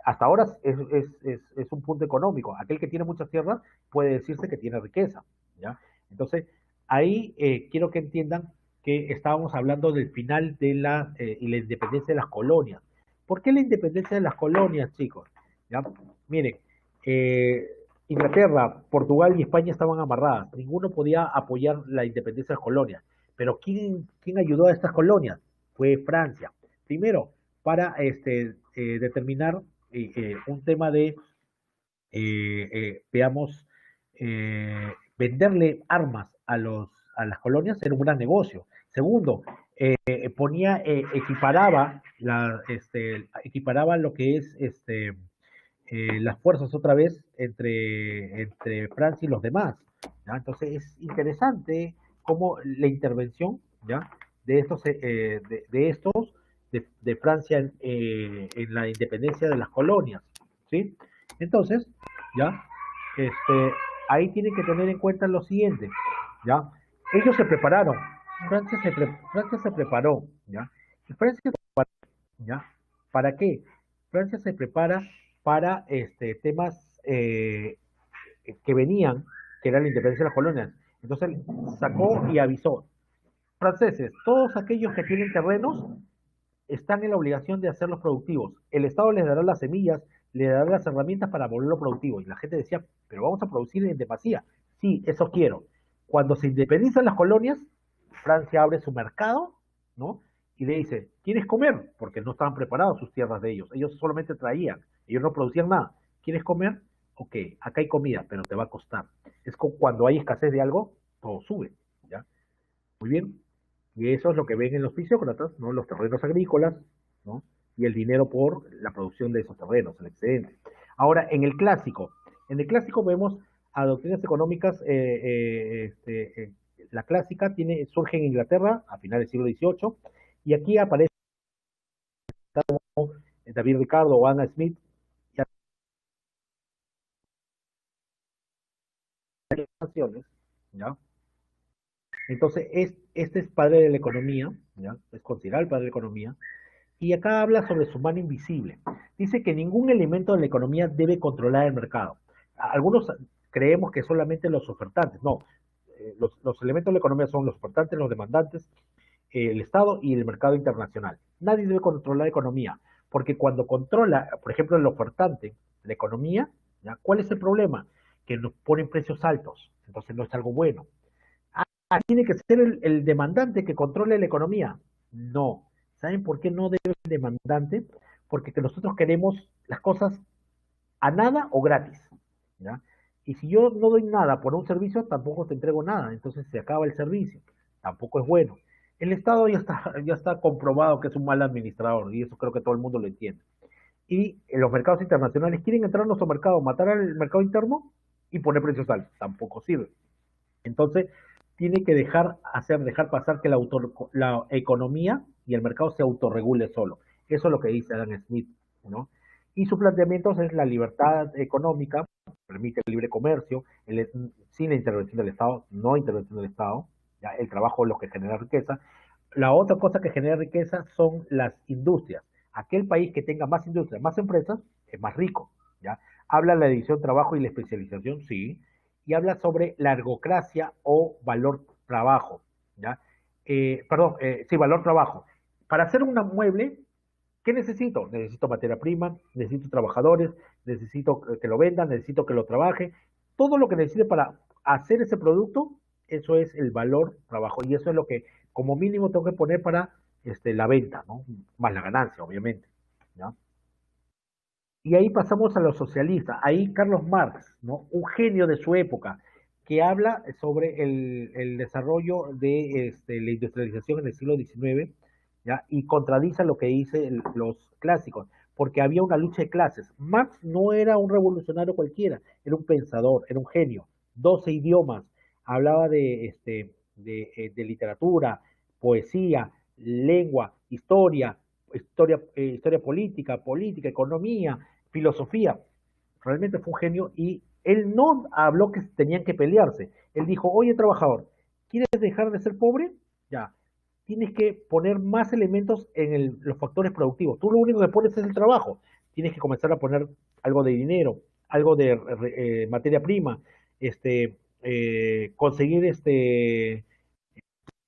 hasta ahora es un punto económico. Aquel que tiene muchas tierras puede decirse que tiene riqueza, ¿ya? Entonces, ahí quiero que entiendan, que estábamos hablando del final de y la independencia de las colonias. ¿Por qué la independencia de las colonias, chicos? ¿Ya? Miren, eh, Inglaterra, Portugal y España estaban amarradas. Ninguno podía apoyar la independencia de las colonias. Pero ¿quién ayudó a estas colonias? Fue Francia. Primero, para determinar un tema de, veamos, venderle armas a las colonias era un gran negocio. Segundo, equiparaba lo que es las fuerzas otra vez entre Francia y los demás. ¿Ya? Entonces es interesante cómo la intervención, ¿ya? De Francia en la independencia de las colonias, ¿sí? Entonces, ¿ya? Este, ahí tienen que tener en cuenta lo siguiente, ¿ya? Ellos se prepararon, Francia se preparó, ¿ya? Y Francia se preparó, ¿ya? ¿Para qué? Francia se prepara para temas que venían, que era la independencia de las colonias. Entonces sacó y avisó, franceses, todos aquellos que tienen terrenos están en la obligación de hacerlos productivos. El Estado les dará las semillas, les dará las herramientas para volverlo productivo. Y la gente decía, pero vamos a producir en demasía. Sí, eso quiero. Cuando se independizan las colonias, Francia abre su mercado, ¿no? Y le dice, ¿quieres comer? Porque no estaban preparados sus tierras de ellos. Ellos solamente traían, ellos no producían nada. ¿Quieres comer? Ok, acá hay comida, pero te va a costar. Es como cuando hay escasez de algo, todo sube, ¿ya? Muy bien. Y eso es lo que ven en los fisiócratas, ¿no? Los terrenos agrícolas, ¿no? Y el dinero por la producción de esos terrenos, el excedente. Ahora, en el clásico vemos a doctrinas económicas, la clásica surge en Inglaterra a finales del siglo XVIII, y aquí aparece David Ricardo o Anna Smith, y naciones, ¿ya? Entonces, este es padre de la economía, ¿ya? Es considerado el padre de la economía, y acá habla sobre su mano invisible. Dice que ningún elemento de la economía debe controlar el mercado. Algunos creemos que solamente los ofertantes. No, los elementos de la economía son los ofertantes, los demandantes, el Estado y el mercado internacional. Nadie debe controlar la economía, porque cuando controla, por ejemplo, el ofertante, la economía, ¿ya? ¿Cuál es el problema? Que nos ponen precios altos, entonces no es algo bueno. Tiene que ser el demandante que controle la economía. No. ¿Saben por qué no debe ser el demandante? Porque que nosotros queremos las cosas a nada o gratis. ¿Ya? Y si yo no doy nada por un servicio, tampoco te entrego nada. Entonces se acaba el servicio. Tampoco es bueno. El Estado ya está comprobado que es un mal administrador y eso creo que todo el mundo lo entiende. Y los mercados internacionales quieren entrar a nuestro mercado, matar al mercado interno y poner precios altos. Tampoco sirve. Entonces, tiene que dejar pasar que la economía y el mercado se autorregule solo. Eso es lo que dice Adam Smith, ¿no? Y su planteamiento es la libertad económica, permite el libre comercio, sin la intervención del Estado, no intervención del Estado, ¿ya? El trabajo es lo que genera riqueza. La otra cosa que genera riqueza son las industrias. Aquel país que tenga más industrias, más empresas, es más rico, ¿ya? Habla la división trabajo y la especialización, sí, y habla sobre la ergocracia o valor trabajo, ¿ya? Sí, valor trabajo. Para hacer un mueble, ¿qué necesito? Necesito materia prima, necesito trabajadores, necesito que lo vendan, necesito que lo trabaje. Todo lo que necesite para hacer ese producto, eso es el valor trabajo. Y eso es lo que como mínimo tengo que poner para la venta, ¿no? Más la ganancia, obviamente, ¿ya? Y ahí pasamos a los socialistas. Ahí Carlos Marx, ¿no? Un genio de su época, que habla sobre el desarrollo de la industrialización en el siglo XIX, ¿ya? Y contradice lo que dicen los clásicos, porque había una lucha de clases. Marx no era un revolucionario cualquiera, era un pensador, era un genio. 12 idiomas, hablaba de literatura, poesía, lengua, historia política, economía, filosofía. Realmente fue un genio y él no habló que tenían que pelearse. Él dijo, oye trabajador, ¿quieres dejar de ser pobre? Ya, tienes que poner más elementos en los factores productivos. Tú lo único que pones es el trabajo. Tienes que comenzar a poner algo de dinero, algo de materia prima, conseguir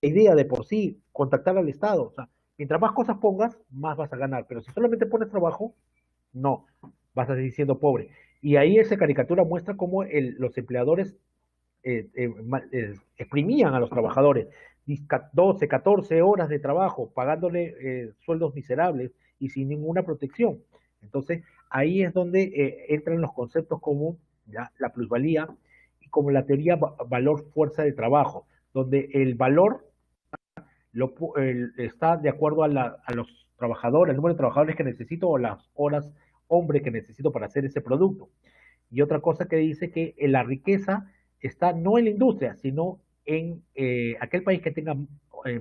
idea de por sí, contactar al Estado. O sea, mientras más cosas pongas, más vas a ganar. Pero si solamente pones trabajo, no, vas a seguir siendo pobre. Y ahí esa caricatura muestra cómo los empleadores exprimían a los trabajadores 12, 14 horas de trabajo, pagándole sueldos miserables y sin ninguna protección. Entonces, ahí es donde entran los conceptos como ¿ya? La plusvalía y como la teoría valor-fuerza de trabajo, donde el valor está de acuerdo a los trabajadores, el número de trabajadores que necesito o las horas hombre que necesito para hacer ese producto. Y otra cosa que dice que la riqueza está no en la industria, sino en aquel país que tenga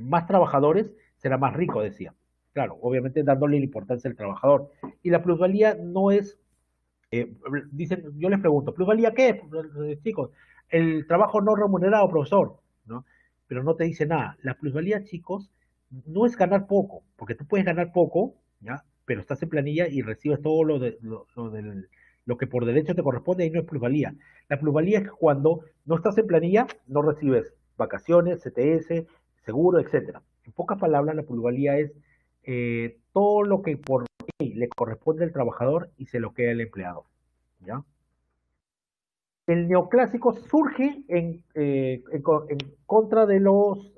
más trabajadores, será más rico, decía. Claro, obviamente dándole la importancia al trabajador. Y la plusvalía no es, dicen, yo les pregunto, ¿plusvalía qué? Chicos, el trabajo no remunerado, profesor, ¿no? Pero no te dice nada. La plusvalía, chicos, no es ganar poco, porque tú puedes ganar poco, ¿ya? Pero estás en planilla y recibes todo lo que por derecho te corresponde y no es plusvalía. La plusvalía es cuando no estás en planilla, no recibes vacaciones, CTS, seguro, etcétera. En pocas palabras, la plusvalía es todo lo que por ley le corresponde al trabajador y se lo queda el empleador, ¿ya? El neoclásico surge en contra de los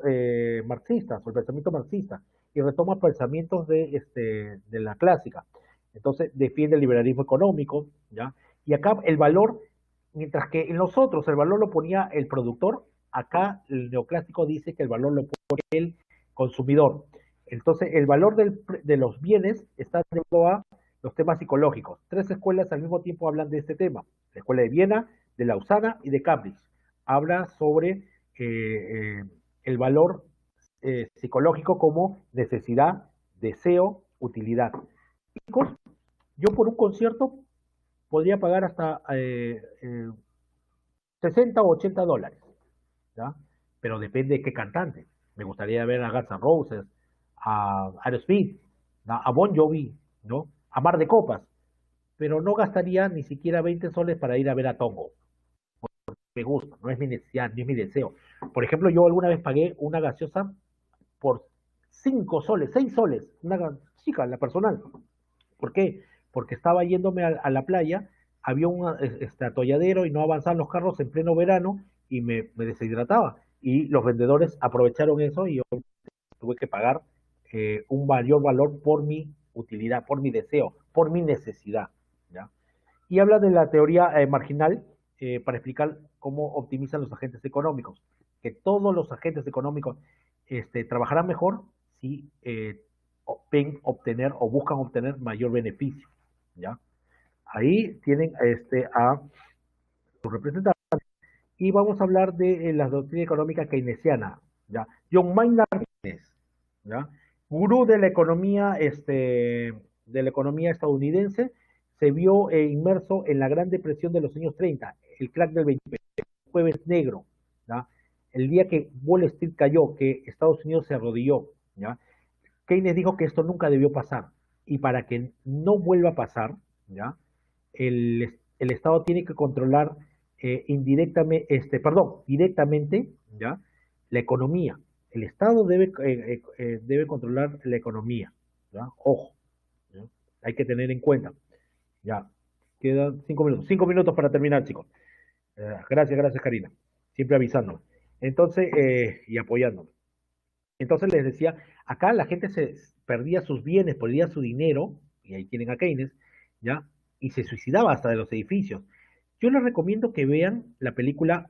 marxistas, o el pensamiento marxista, y retoma pensamientos de la clásica. Entonces defiende el liberalismo económico, ¿ya? Y acá el valor, mientras que en los otros el valor lo ponía el productor, acá el neoclásico dice que el valor lo pone el consumidor. Entonces el valor de los bienes está ligado a los temas psicológicos. Tres escuelas al mismo tiempo hablan de este tema. La escuela de Viena, de Lausana y de Cambridge. Habla sobre el valor psicológico como necesidad, deseo, utilidad. Chicos, yo por un concierto podría pagar hasta 60 o 80 dólares, ¿ya? Pero depende de qué cantante. Me gustaría ver a Guns N' Roses, a Aerosmith, ¿no? A Bon Jovi, ¿no? A Mar de Copas, pero no gastaría ni siquiera 20 soles para ir a ver a Tongo. Me gusta, no es mi necesidad, ni es mi deseo. Por ejemplo, yo alguna vez pagué una gaseosa por 5 soles, 6 soles, una chica, la personal. ¿Por qué? Porque estaba yéndome a la playa, había un atolladero y no avanzaban los carros en pleno verano y me deshidrataba. Y los vendedores aprovecharon eso y yo tuve que pagar un mayor valor por mi utilidad, por mi deseo, por mi necesidad. ¿Ya? Y habla de la teoría marginal para explicar cómo optimizan los agentes económicos, que todos los agentes económicos trabajarán mejor si ven obtener o buscan obtener mayor beneficio, ¿ya? Ahí tienen a su representante y vamos a hablar de la doctrina económica keynesiana, ¿ya? John Maynard Keynes, ¿ya? Gurú de la economía estadounidense, se vio inmerso en la Gran Depresión de los años 30, el crack del 20, jueves negro, ¿ya? El día que Wall Street cayó, que Estados Unidos se arrodilló, ¿ya? Keynes dijo que esto nunca debió pasar y para que no vuelva a pasar, ¿ya? El Estado tiene que controlar indirectamente, directamente, ¿ya? La economía. El Estado debe controlar la economía, ¿ya? Ojo, ¿ya? Hay que tener en cuenta. Ya, quedan 5 minutos. 5 minutos para terminar, chicos. Gracias, Karina. Siempre avisándome. Entonces, y apoyándome. Entonces les decía, acá la gente se perdía sus bienes, perdía su dinero, y ahí tienen a Keynes, ¿ya? Y se suicidaba hasta de los edificios. Yo les recomiendo que vean la película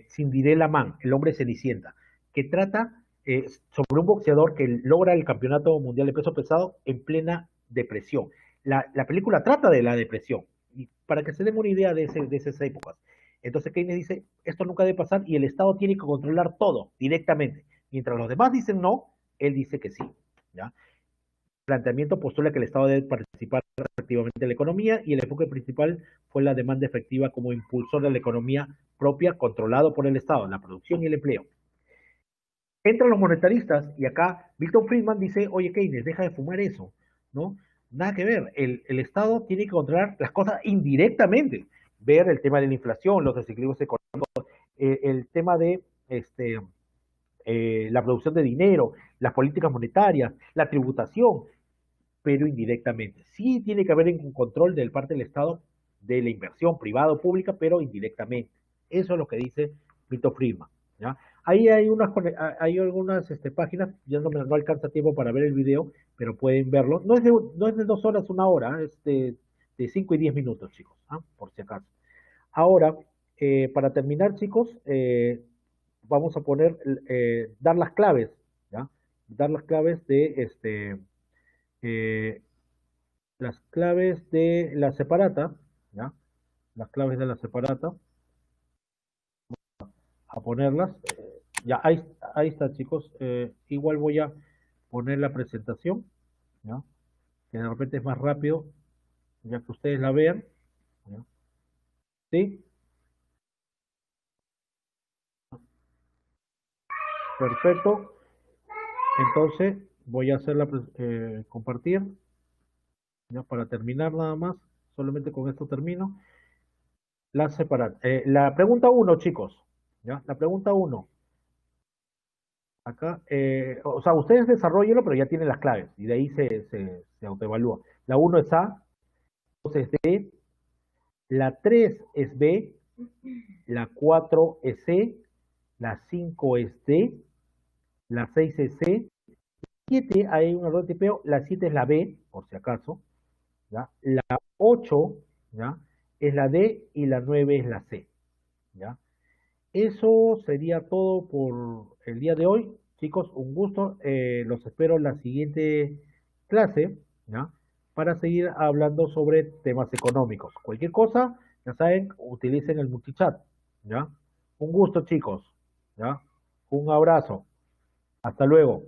Cinderella Man, El hombre cenicienta, que trata sobre un boxeador que logra el campeonato mundial de peso pesado en plena depresión. La película trata de la depresión, y para que se den una idea de esas épocas. Entonces Keynes dice, esto nunca debe pasar y el Estado tiene que controlar todo directamente. Mientras los demás dicen no, él dice que sí, ¿ya? El planteamiento postula que el Estado debe participar activamente en la economía y el enfoque principal fue la demanda efectiva como impulsor de la economía propia controlado por el Estado, la producción y el empleo. Entran los monetaristas y acá Milton Friedman dice, oye Keynes, deja de fumar eso, ¿no? Nada que ver, el Estado tiene que controlar las cosas indirectamente, ver el tema de la inflación, los desequilibrios económicos, el tema de la producción de dinero, las políticas monetarias, la tributación, pero indirectamente. Sí tiene que haber un control del parte del Estado de la inversión privada o pública, pero indirectamente. Eso es lo que dice Milton Friedman. ¿Ya? Ahí hay algunas páginas, ya no alcanza tiempo para ver el video, pero pueden verlo. No es de 2 horas, 1 hora, es de 5 y 10 minutos, chicos, ¿ah? Por si acaso. Ahora, para terminar, chicos, vamos a dar las claves, ¿ya? Dar eh, las claves de la separata, ¿ya? Las claves de la separata, a ponerlas. Ya, ahí está, chicos. Igual voy a poner la presentación, ¿ya? Que de repente es más rápido, ya que ustedes la vean, ¿ya? ¿Sí? Perfecto. Entonces, voy a compartir, ya para terminar nada más. Solamente con esto termino. La pregunta uno, chicos, ¿ya? La pregunta uno. Acá, o sea, ustedes desarrollenlo, pero ya tienen las claves y de ahí se autoevalúa. La uno es A, 2 es D, la 3 es B, la 4 es C, la 5 es D, la 6 es C, 7 hay un error de tipeo, la 7 es la B, por si acaso, ¿ya? La 8, ¿ya? Es la D y la 9 es la C, ¿ya? Eso sería todo por el día de hoy. Chicos, un gusto. Los espero en la siguiente clase, ¿ya? Para seguir hablando sobre temas económicos. Cualquier cosa, ya saben, utilicen el multichat, ¿ya? Un gusto, chicos, ¿ya? Un abrazo. Hasta luego.